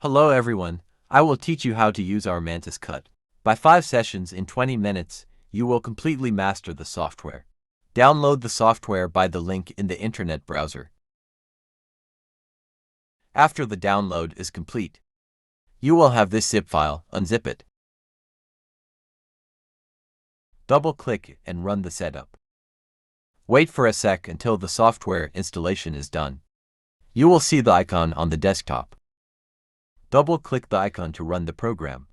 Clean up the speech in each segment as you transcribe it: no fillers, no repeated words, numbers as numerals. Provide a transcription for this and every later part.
Hello everyone, I will teach you how to use our Mantis Cut. By 5 sessions in 20 minutes, you will completely master the software. Download the software by the link in the internet browser. After the download is complete, you will have this zip file. Unzip it. Double-click and run the setup. Wait for a sec until the software installation is done. You will see the icon on the desktop. Double-click the icon to run the program.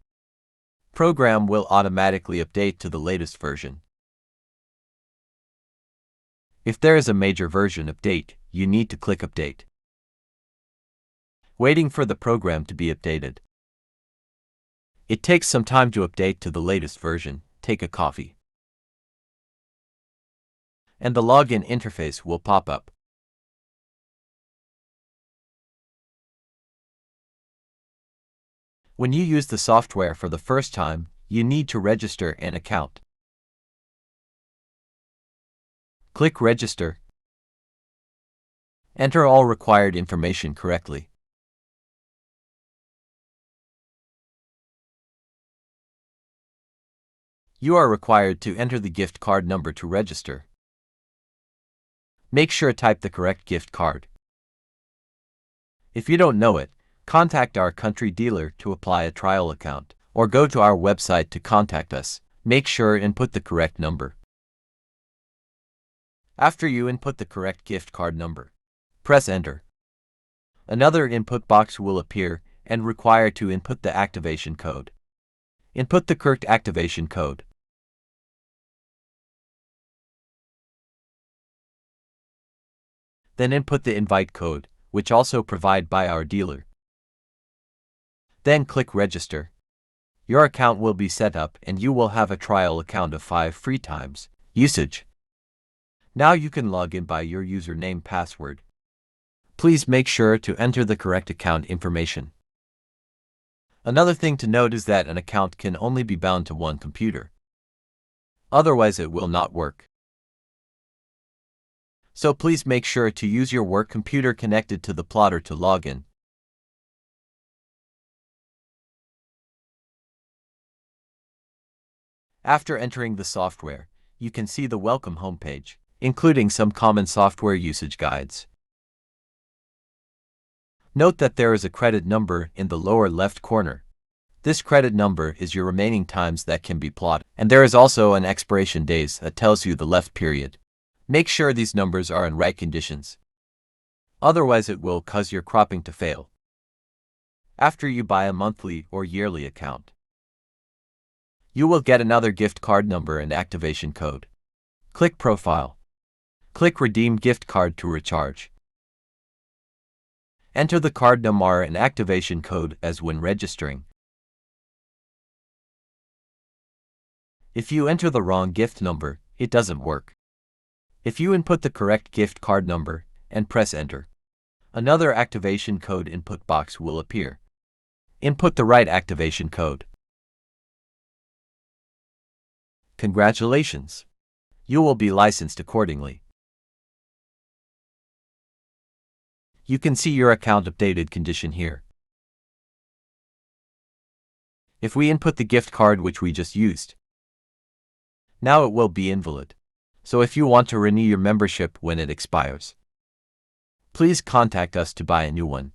Program will automatically update to the latest version. If there is a major version update, you need to click Update. Waiting for the program to be updated. It takes some time to update to the latest version. Take a coffee. And the login interface will pop up. When you use the software for the first time, you need to register an account. Click Register. Enter all required information correctly. You are required to enter the gift card number to register. Make sure to type the correct gift card. If you don't know it, contact our country dealer to apply a trial account, or go to our website to contact us. Make sure to input the correct number. After you input the correct gift card number, press Enter. Another input box will appear and require to input the activation code. Input the correct activation code. Then input the invite code, which also provided by our dealer. Then click Register. Your account will be set up and you will have a trial account of 5 free times usage. Now you can log in by your username password. Please make sure to enter the correct account information. Another thing to note is that an account can only be bound to one computer. Otherwise it will not work. So please make sure to use your work computer connected to the plotter to log in. After entering the software, you can see the welcome homepage, including some common software usage guides. Note that there is a credit number in the lower left corner. This credit number is your remaining times that can be plotted, and there is also an expiration days that tells you the left period. Make sure these numbers are in right conditions. Otherwise it will cause your cropping to fail. After you buy a monthly or yearly account, you will get another gift card number and activation code. Click Profile. Click Redeem Gift Card to recharge. Enter the card number and activation code as when registering. If you enter the wrong gift number, it doesn't work. If you input the correct gift card number and press Enter, another activation code input box will appear. Input the right activation code. Congratulations! You will be licensed accordingly. You can see your account updated condition here. If we input the gift card which we just used, now it will be invalid. So if you want to renew your membership when it expires, please contact us to buy a new one.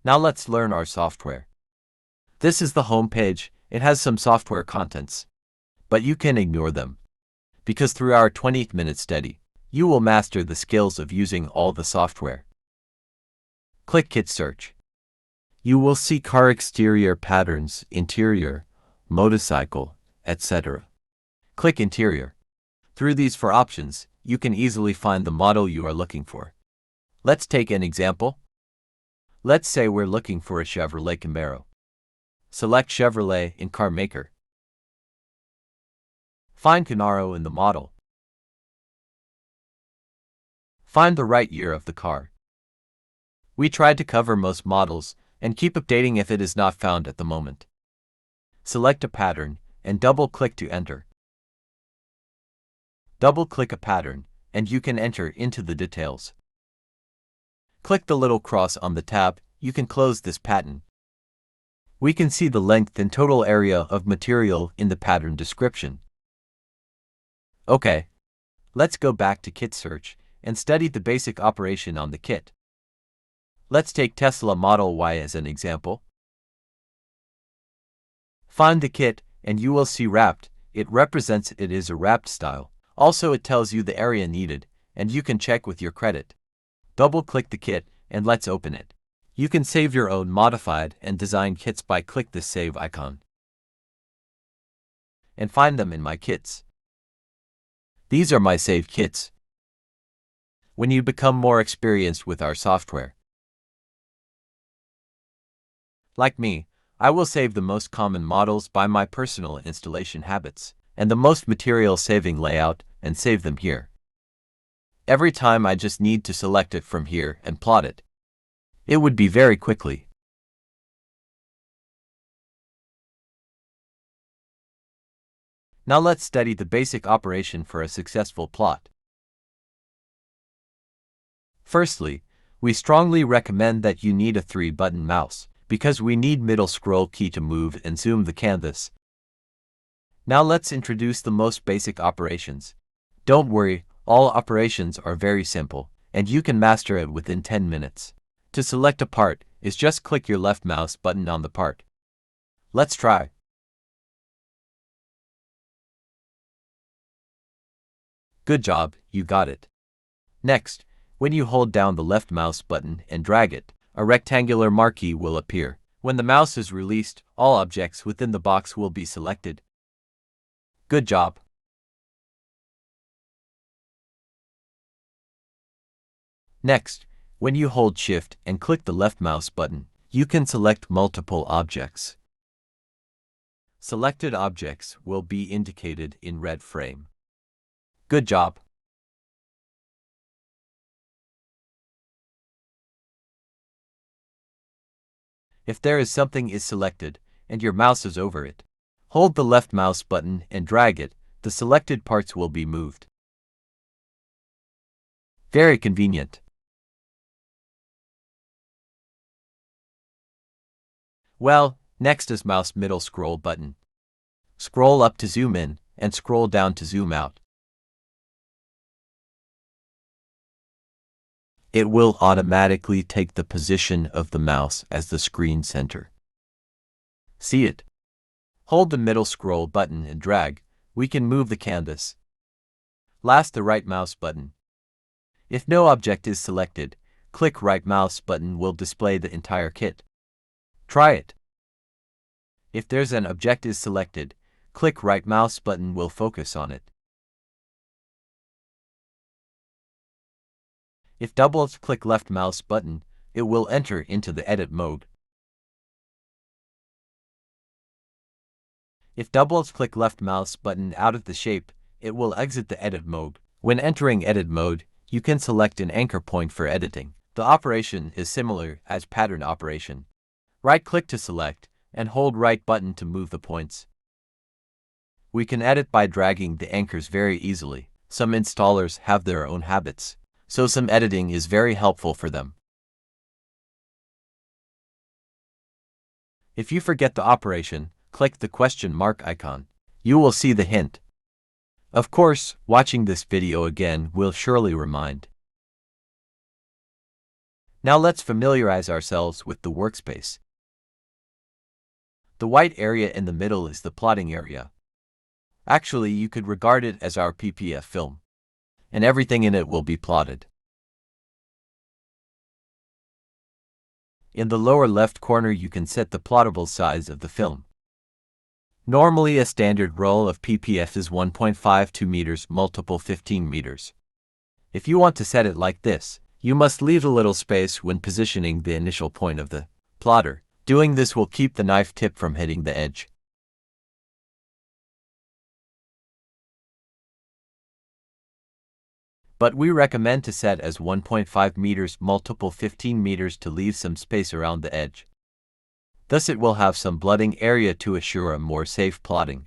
Now let's learn our software. This is the home page. It has some software contents, but you can ignore them, because through our 20-minute study, you will master the skills of using all the software. Click Kit Search. You will see car exterior patterns, interior, motorcycle, etc. Click Interior. Through these 4 options, you can easily find the model you are looking for. Let's take an example. Let's say we're looking for a Chevrolet Camaro. Select Chevrolet in Car Maker. Find Camaro in the model. Find the right year of the car. We tried to cover most models and keep updating if it is not found at the moment. Select a pattern and double-click to enter. Double-click a pattern and you can enter into the details. Click the little cross on the tab. You can close this pattern. We can see the length and total area of material in the pattern description. Okay, let's go back to kit search and study the basic operation on the kit. Let's take Tesla Model Y as an example. Find the kit and you will see wrapped. It represents it is a wrapped style. Also, it tells you the area needed, and you can check with your credit. Double-click the kit and let's open it. You can save your own modified and designed kits by click the save icon and find them in my kits. These are my saved kits. When you become more experienced with our software, like me, I will save the most common models by my personal installation habits and the most material-saving layout and save them here. Every time I just need to select it from here and plot it. It would be very quickly. Now let's study the basic operation for a successful plot. Firstly, we strongly recommend that you need a 3-button mouse, because we need middle scroll key to move and zoom the canvas. Now let's introduce the most basic operations. Don't worry, all operations are very simple, and you can master it within 10 minutes. To select a part is just click your left mouse button on the part. Let's try. Good job, you got it. Next, when you hold down the left mouse button and drag it, a rectangular marquee will appear. When the mouse is released, all objects within the box will be selected. Good job. Next, when you hold Shift and click the left mouse button, you can select multiple objects. Selected objects will be indicated in red frame. Good job. If there is something is selected and your mouse is over it, hold the left mouse button and drag it. The selected parts will be moved. Very convenient. Well, next is mouse middle scroll button. Scroll up to zoom in and scroll down to zoom out. It will automatically take the position of the mouse as the screen center. See it? Hold the middle scroll button and drag. We can move the canvas. Last, the right mouse button. If no object is selected, click right mouse button will display the entire kit. Try it. If there's an object is selected, click right mouse button will focus on it. If double-click left mouse button, it will enter into the edit mode. If double-click left mouse button out of the shape, it will exit the edit mode. When entering edit mode, you can select an anchor point for editing. The operation is similar as pattern operation. Right-click to select, and hold right button to move the points. We can edit by dragging the anchors very easily. Some installers have their own habits, so some editing is very helpful for them. If you forget the operation, click the question mark icon. You will see the hint. Of course, watching this video again will surely remind. Now let's familiarize ourselves with the workspace. The white area in the middle is the plotting area. Actually, you could regard it as our PPF film, and everything in it will be plotted. In the lower left corner, you can set the plottable size of the film. Normally, a standard roll of PPF is 1.52 meters multiple 15 meters. If you want to set it like this, you must leave a little space when positioning the initial point of the plotter. Doing this will keep the knife tip from hitting the edge. But we recommend to set as 1.5 meters multiple 15 meters to leave some space around the edge. Thus it will have some blotting area to assure a more safe plotting.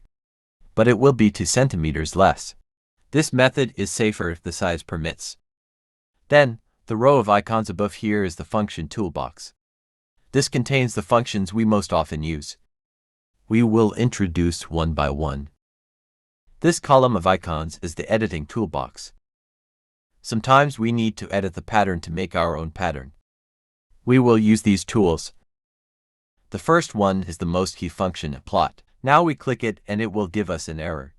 But it will be 2 centimeters less. This method is safer if the size permits. Then, the row of icons above here is the function toolbox. This contains the functions we most often use. We will introduce one by one. This column of icons is the editing toolbox. Sometimes we need to edit the pattern to make our own pattern. We will use these tools. The first one is the most key function, plot. Now we click it and it will give us an error.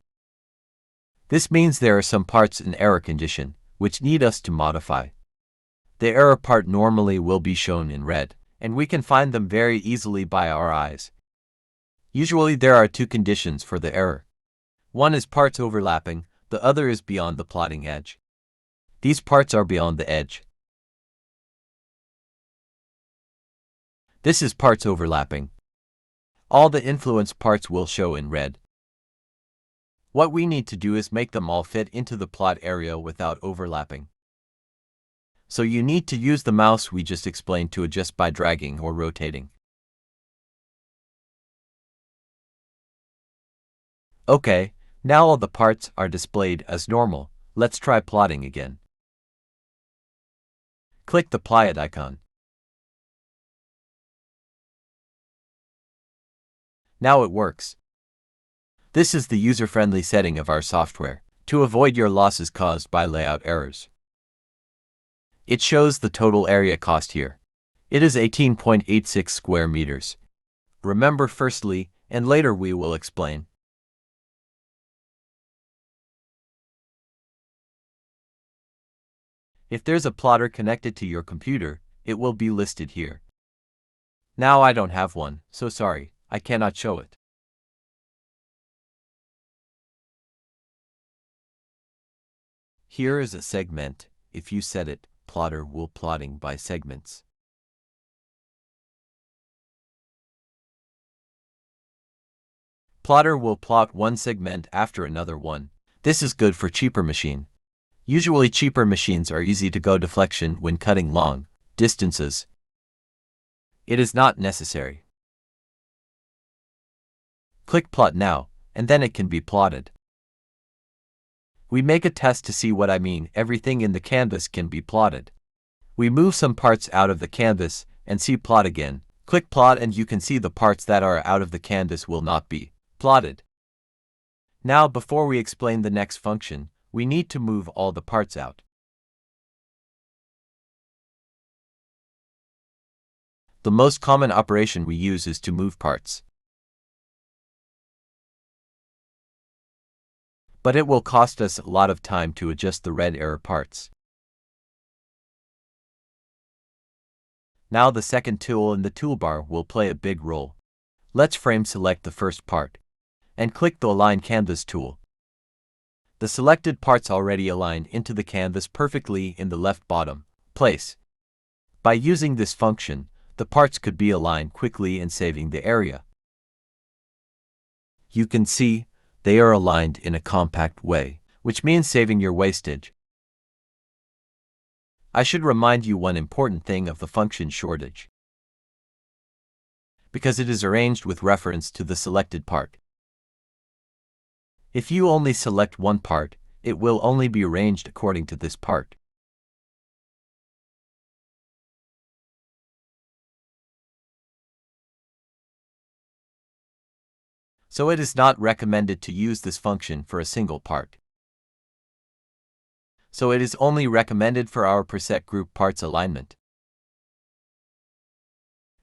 This means there are some parts in error condition, which need us to modify. The error part normally will be shown in red, and we can find them very easily by our eyes. Usually there are two conditions for the error. One is parts overlapping, the other is beyond the plotting edge. These parts are beyond the edge. This is parts overlapping. All the influence parts will show in red. What we need to do is make them all fit into the plot area without overlapping. So you need to use the mouse we just explained to adjust by dragging or rotating. Okay, now all the parts are displayed as normal. Let's try plotting again. Click the plot icon. Now it works. This is the user-friendly setting of our software, to avoid your losses caused by layout errors. It shows the total area cost here. It is 18.86 square meters. Remember firstly, and later we will explain. If there's a plotter connected to your computer, it will be listed here. Now I don't have one, so sorry, I cannot show it. Here is a segment. If you set it, plotter will plotting by segments. Plotter will plot one segment after another one. This is good for cheaper machine. Usually cheaper machines are easy to go deflection when cutting long distances. It is not necessary. Click plot now, and then it can be plotted. We make a test to see what I mean. Everything in the canvas can be plotted. We move some parts out of the canvas and see plot again. Click plot and you can see the parts that are out of the canvas will not be plotted. Now before we explain the next function, we need to move all the parts out. The most common operation we use is to move parts. But it will cost us a lot of time to adjust the red error parts. Now the second tool in the toolbar will play a big role. Let's frame select the first part, and click the Align Canvas tool. The selected parts already align into the canvas perfectly in the left bottom place. By using this function, the parts could be aligned quickly and saving the area. You can see they are aligned in a compact way, which means saving your wastage. I should remind you one important thing of the function shortage, because it is arranged with reference to the selected part. If you only select one part, it will only be arranged according to this part. So it is not recommended to use this function for a single part. So it is only recommended for our preset group parts alignment.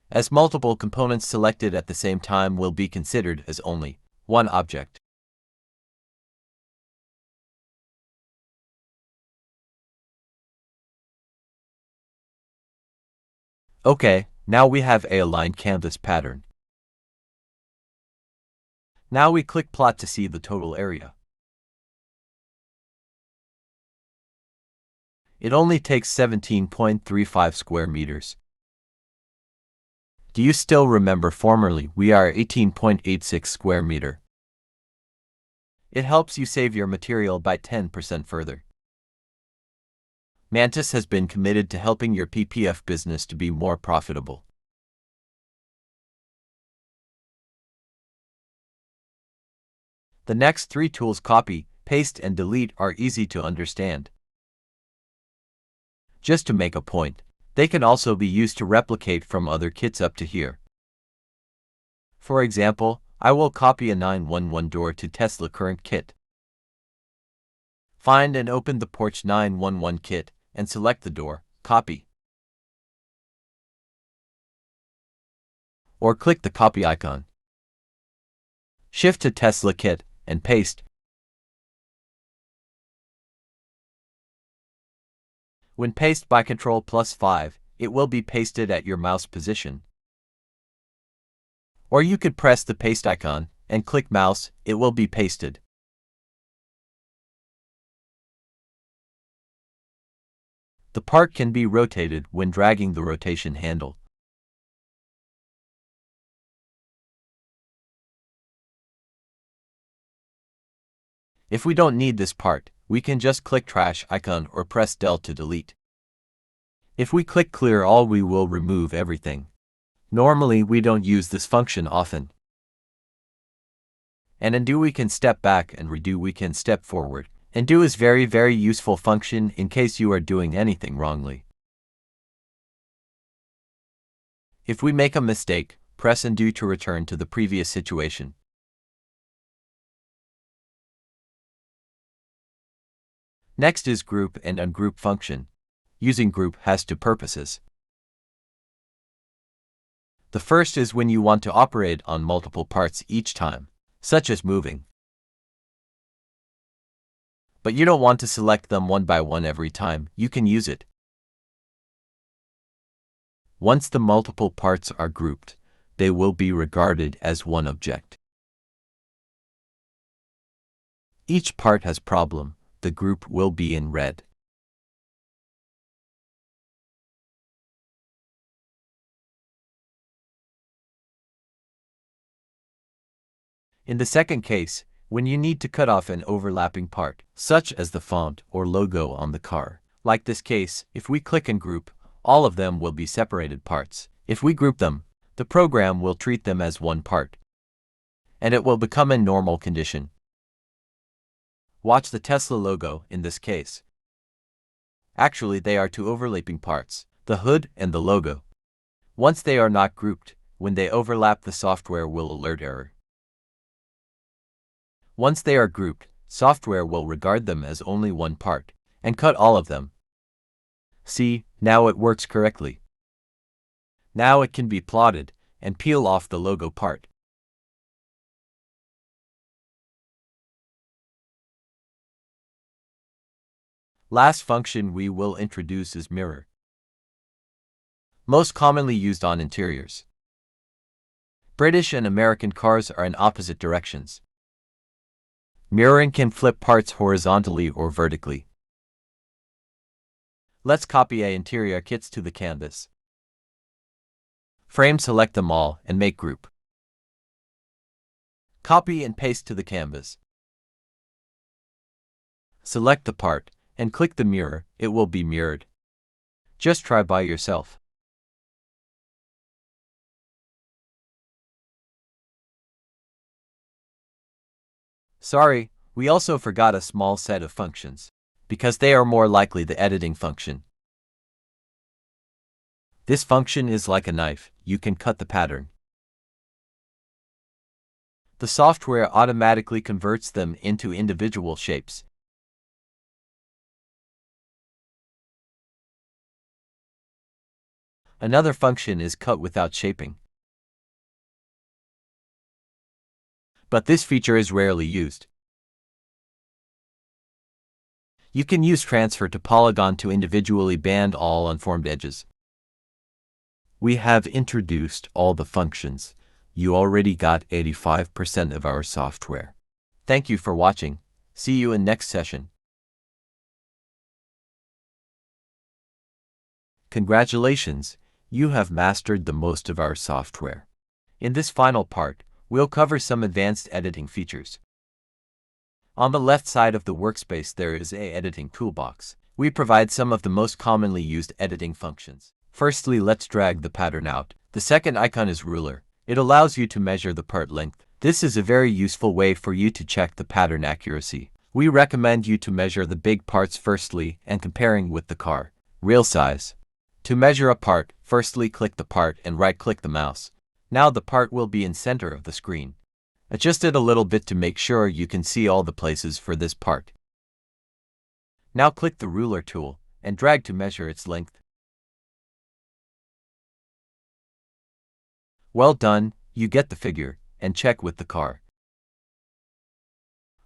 As multiple components selected at the same time will be considered as only one object. Okay, now we have a aligned canvas pattern. Now we click plot to see the total area. It only takes 17.35 square meters. Do you still remember formerly we are 18.86 square meter? It helps you save your material by 10% further. Mantis has been committed to helping your PPF business to be more profitable. The next three tools copy paste, and delete are easy to understand. Just to make a point, they can also be used to replicate from other kits up to here. For example, I will copy a 911 door to Tesla current kit. Find and open the Porsche 911 kit and select the door, copy. Or click the copy icon. Shift to Tesla kit and paste. When paste by Ctrl+5, it will be pasted at your mouse position. Or you could press the paste icon and click mouse, it will be pasted. The part can be rotated when dragging the rotation handle. If we don't need this part, we can just click trash icon or press del to delete. If we click clear all, we will remove everything. Normally we don't use this function often. And undo, we can step back, and redo, we can step forward. Undo is very useful function in case you are doing anything wrongly. If we make a mistake, press undo to return to the previous situation. Next is group and ungroup function. Using group has two purposes. The first is when you want to operate on multiple parts each time, such as moving. But you don't want to select them one by one every time, you can use it. Once the multiple parts are grouped, they will be regarded as one object. Each part has problem, the group will be in red. In the second case, when you need to cut off an overlapping part, such as the font or logo on the car, like this case, if we click and group, all of them will be separated parts. If we group them, the program will treat them as one part, and it will become in normal condition. Watch the Tesla logo in this case. Actually, they are two overlapping parts, the hood and the logo. Once they are not grouped, when they overlap, the software will alert error. Once they are grouped, software will regard them as only one part, and cut all of them. See, now it works correctly. Now it can be plotted, and peel off the logo part. Last function we will introduce is mirror. Most commonly used on interiors. British and American cars are in opposite directions. Mirroring can flip parts horizontally or vertically. Let's copy a interior kits to the canvas. Frame, select them all and make group. Copy and paste to the canvas. Select the part and click the mirror, it will be mirrored. Just try by yourself. Sorry, we also forgot a small set of functions, because they are more likely the editing function. This function is like a knife, you can cut the pattern. The software automatically converts them into individual shapes. Another function is cut without shaping. But this feature is rarely used. You can use transfer to polygon to individually band all unformed edges. We have introduced all the functions. You already got 85% of our software. Thank you for watching. See you in next session. Congratulations, you have mastered the most of our software. In this final part, we'll cover some advanced editing features. On the left side of the workspace there is a editing toolbox. We provide some of the most commonly used editing functions. Firstly, let's drag the pattern out. The second icon is ruler. It allows you to measure the part length. This is a very useful way for you to check the pattern accuracy. We recommend you to measure the big parts firstly and comparing with the car real size. To measure a part, firstly click the part and right-click the mouse. Now the part will be in center of the screen. Adjust it a little bit to make sure you can see all the places for this part. Now click the ruler tool and drag to measure its length. Well done, you get the figure, and check with the car.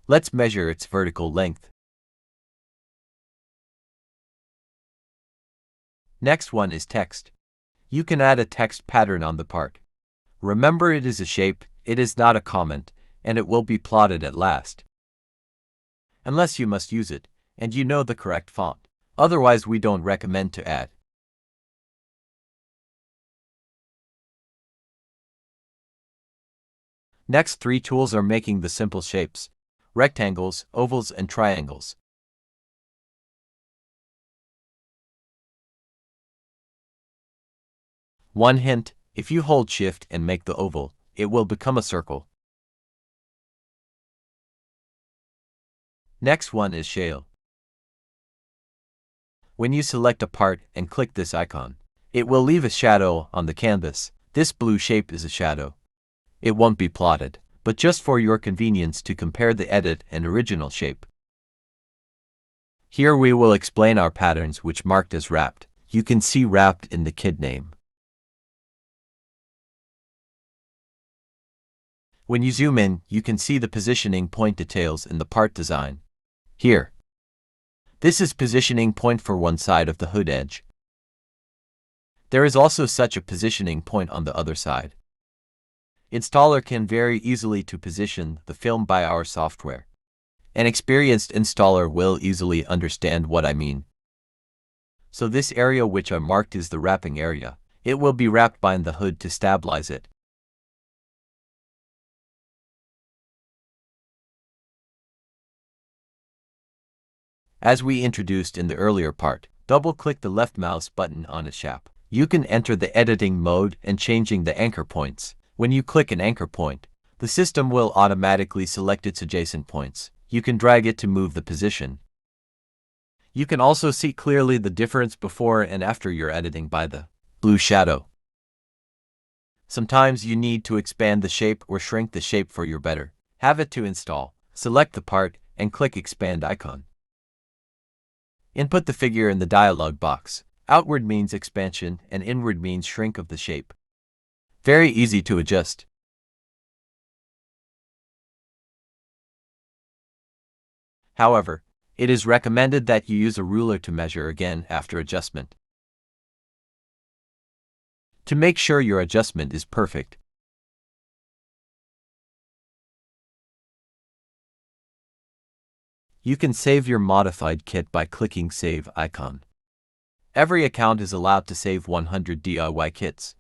Let's measure its vertical length. Next one is text. You can add a text pattern on the part. Remember, it is a shape, it is not a comment, and it will be plotted at last. Unless you must use it, and you know the correct font. Otherwise, we don't recommend to add. Next three tools are making the simple shapes: rectangles, ovals, and triangles. One hint: if you hold Shift and make the oval, it will become a circle. Next one is shale. When you select a part and click this icon, it will leave a shadow on the canvas. This blue shape is a shadow. It won't be plotted, but just for your convenience to compare the edit and original shape. Here we will explain our patterns which marked as wrapped. You can see wrapped in the kit name. When you zoom in, you can see the positioning point details in the part design. Here. This is positioning point for one side of the hood edge. There is also such a positioning point on the other side. Installer can very easily to position the film by our software. An experienced installer will easily understand what I mean. So this area which I marked is the wrapping area. It will be wrapped behind the hood to stabilize it. As we introduced in the earlier part, double-click the left mouse button on a shape. You can enter the editing mode and changing the anchor points. When you click an anchor point, the system will automatically select its adjacent points. You can drag it to move the position. You can also see clearly the difference before and after your editing by the blue shadow. Sometimes you need to expand the shape or shrink the shape for your better. Have it to install. Select the part and click Expand icon. Input the figure in the dialog box. Outward means expansion and inward means shrink of the shape. Very easy to adjust. However, it is recommended that you use a ruler to measure again after adjustment, to make sure your adjustment is perfect. You can save your modified kit by clicking Save icon. Every account is allowed to save 100 DIY kits.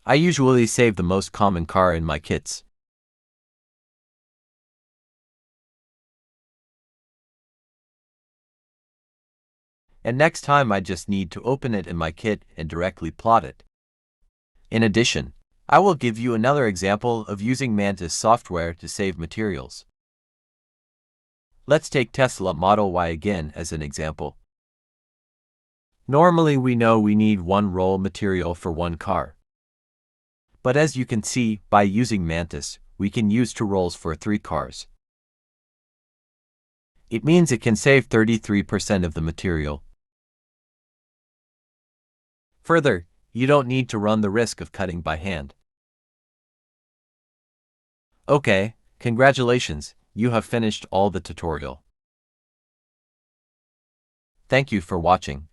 I usually save the most common car in my kits. And next time I just need to open it in my kit and directly plot it. In addition, I will give you another example of using Mantis software to save materials. Let's take Tesla Model Y again as an example. Normally we know we need one roll material for one car. But as you can see, by using Mantis, we can use 2 rolls for 3 cars. It means it can save 33% of the material. Further, you don't need to run the risk of cutting by hand. Okay, congratulations, you have finished all the tutorial. Thank you for watching.